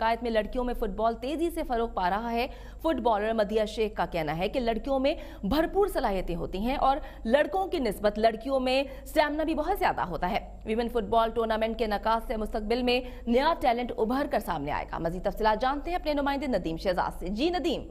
عقائد میں لڑکیوں میں فٹ بال تیزی سے فروغ پا رہا ہے۔ فٹ بالر مدیہ شیخ کا کہنا ہے کہ لڑکیوں میں بھرپور صلاحیتیں ہوتی ہیں اور لڑکوں کی نسبت لڑکیوں میں اسٹیمنا بھی بہت زیادہ ہوتا ہے۔ ویمن فٹ بال ٹورنامنٹ کے انعقاد سے مستقبل میں نیا ٹیلنٹ ابھر کر سامنے آئے گا۔ مزید تفصیلات جانتے ہیں اپنے نمائندے ندیم شہزاد سے۔ جی ندیم،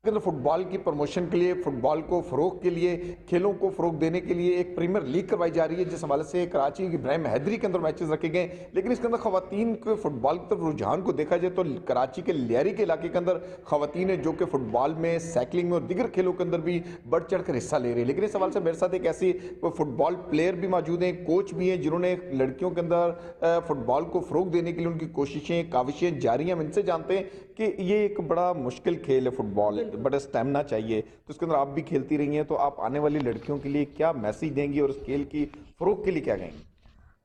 فٹ بال کی پروموشن کے لیے، فٹ بال کو فروغ کے لیے، کھیلوں کو فروغ دینے کے لیے ایک پریمیئر لیگ کروائی جا رہی ہے، جس حوالے سے کراچی کی ابراہیم حیدری کے اندر میچز رکھے گئے، لیکن اس کے اندر خواتین کے فٹ بال کی طرف رجحان کو دیکھا جائے تو کراچی کے لیاری کے علاقے کے اندر خواتین ہیں جو کہ فٹ بال میں، سائیکلنگ میں اور دیگر کھیلوں کے اندر بھی بڑھ چڑھ کر حصہ لے رہی ہے۔ لیکن اس حوالے سے میرے ساتھ ایک ایسی فٹ بال پلیئر بھی موجود ہیں، کوچ بھی ہیں، جنہوں نے لڑکیوں کے اندر فٹ بال کو فروغ دینے کے لیے ان کی کوششیں، کاوشیں جاری ہیں۔ ہم ان سے جانتے ہیں کہ یہ ایک بڑا مشکل کھیل ہے فٹ بال، بڑا اسٹیمنا چاہیے، تو اس کے اندر آپ بھی کھیلتی رہی ہیں، تو آپ آنے والی لڑکیوں کے لیے کیا میسیج دیں گی اور اس کھیل کی فروغ کے لیے کیا کہیں گی؟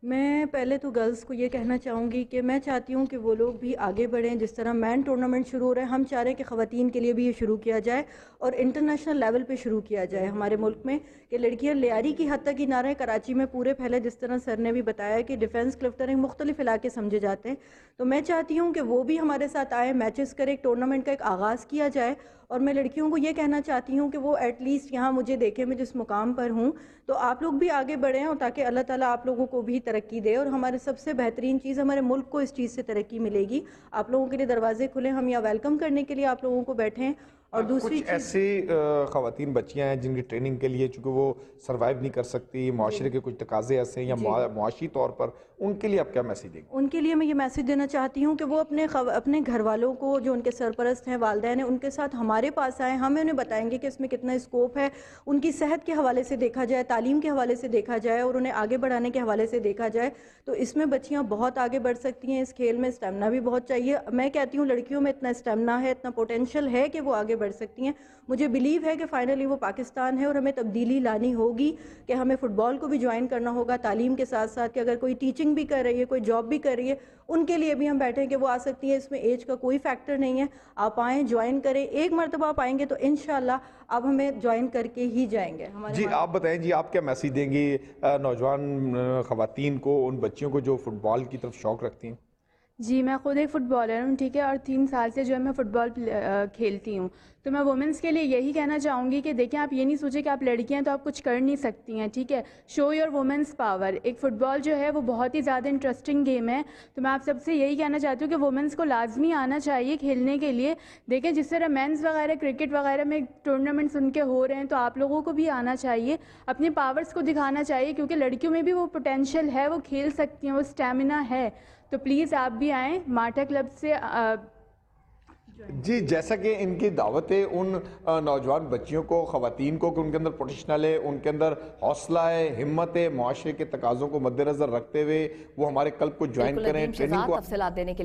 میں پہلے تو گرلز کو یہ کہنا چاہوں گی کہ میں چاہتی ہوں کہ وہ لوگ بھی آگے بڑھیں۔ جس طرح مین ٹورنامنٹ شروع ہو رہا ہے، ہم چاہ رہے ہیں کہ خواتین کے لیے بھی یہ شروع کیا جائے اور انٹرنیشنل لیول پہ شروع کیا جائے ہمارے ملک میں، کہ لڑکیاں لیاری کی حد تک ہی نہ رہیں، کراچی میں پورے پھیلے۔ جس طرح سر نے بھی بتایا کہ ڈیفنس کلفٹرنگ مختلف علاقے سمجھے جاتے ہیں، تو میں چاہتی ہوں کہ وہ بھی ہمارے ساتھ آئے، میچز کرے، ایک ٹورنامنٹ کا ایک آغاز کیا جائے۔ اور میں لڑکیوں کو یہ کہنا چاہتی ہوں کہ وہ ایٹ لیسٹ یہاں مجھے دیکھیں، میں جس مقام پر ہوں، تو آپ لوگ بھی آگے بڑھیں، اور تاکہ اللہ تعالیٰ آپ لوگوں کو بھی ترقی دے، اور ہمارے سب سے بہترین چیز ہمارے ملک کو اس چیز سے ترقی ملے گی۔ آپ لوگوں کے لیے دروازے کھلے، ہم یہاں ویلکم کرنے کے لیے آپ لوگوں کو بیٹھیں۔ اور دوسری کچھ ایسی خواتین بچیاں ہیں جن کی ٹریننگ کے لیے چونکہ وہ سروائیو نہیں کر سکتی، معاشرے کے کچھ تقاضے ایسے ہیں یا معاشی طور پر، ان کے لیے آپ کیا میسیج دیں گے؟ ان کے لیے میں یہ میسیج دینا چاہتی ہوں کہ وہ اپنے گھر والوں کو، جو ان کے سرپرست ہیں، والدین ہیں، ان کے ساتھ ہمارے پاس آئیں، ہم انہیں بتائیں گے کہ اس میں کتنا اسکوپ ہے۔ ان کی صحت کے حوالے سے دیکھا جائے، تعلیم کے حوالے سے دیکھا جائے اور انہیں آگے بڑھانے کے حوالے سے دیکھا جائے تو اس میں بچیاں بہت آگے بڑھ سکتی ہیں۔ اس کھیل میں اسٹیمنا بھی بہت چاہیے۔ میں کہتی ہوں لڑکیوں میں اتنا اسٹیمنا ہے، اتنا پوٹینشیل ہے کہ وہ آگے بڑھ سکتی ہیں۔ مجھے بلیو ہے کہ فائنلی وہ پاکستان ہے اور ہمیں تبدیلی لانی ہوگی کہ ہمیں فٹ بال کو بھی جوائن کرنا ہوگا تعلیم کے ساتھ ساتھ، کہ اگر کوئی ٹیچنگ بھی کر رہی ہے، کوئی جاب بھی کر رہی ہے، ان کے لیے بھی ہم بیٹھیں کہ وہ آ سکتی ہے۔ اس میں ایج کا کوئی فیکٹر نہیں ہے، آپ آئیں، جوائن کریں۔ ایک مرتبہ آپ آئیں گے تو انشاءاللہ آپ ہمیں جوائن کر کے ہی جائیں گے۔ جی آپ بتائیں، جی آپ کیا میسیج دیں گی نوجوان خواتین کو، ان بچیوں کو جو فٹ بال کی طرف شوق رکھتی ہیں؟ جی میں خود ایک فٹ بالر ہوں، ٹھیک ہے، اور 3 سال سے جو ہے میں فٹ بال کھیلتی ہوں، تو میں وومنس کے لیے یہی کہنا چاہوں گی کہ دیکھیں آپ یہ نہیں سوچیں کہ آپ لڑکیاں ہیں تو آپ کچھ کر نہیں سکتی ہیں، ٹھیک ہے، شو یور وومنس پاور۔ ایک فٹ بال جو ہے وہ بہت ہی زیادہ انٹرسٹنگ گیم ہے، تو میں آپ سب سے یہی کہنا چاہتی ہوں کہ وومنس کو لازمی آنا چاہیے کھیلنے کے لیے۔ دیکھیں جس طرح مینس وغیرہ کرکٹ وغیرہ میں ٹورنامنٹس ان کے ہو رہے ہیں، تو آپ لوگوں کو بھی آنا چاہیے، اپنے پاورز کو دکھانا چاہیے، کیونکہ لڑکیوں میں بھی وہ پوٹینشیل ہے، وہ کھیل سکتی ہیں، وہ اسٹیمنا ہے، تو پلیز آپ بھی آئیں ماٹا کلب سے۔ جی جیسا کہ ان کی دعوت ہے ان نوجوان بچیوں کو، خواتین کو، کہ ان کے اندر پوٹینشیل ہے، ان کے اندر حوصلہ ہے، ہمت ہے، معاشرے کے تقاضوں کو مد نظر رکھتے ہوئے وہ ہمارے کلب کو جوائن کریں، ٹریننگ کو۔ تفصیلات دینے کے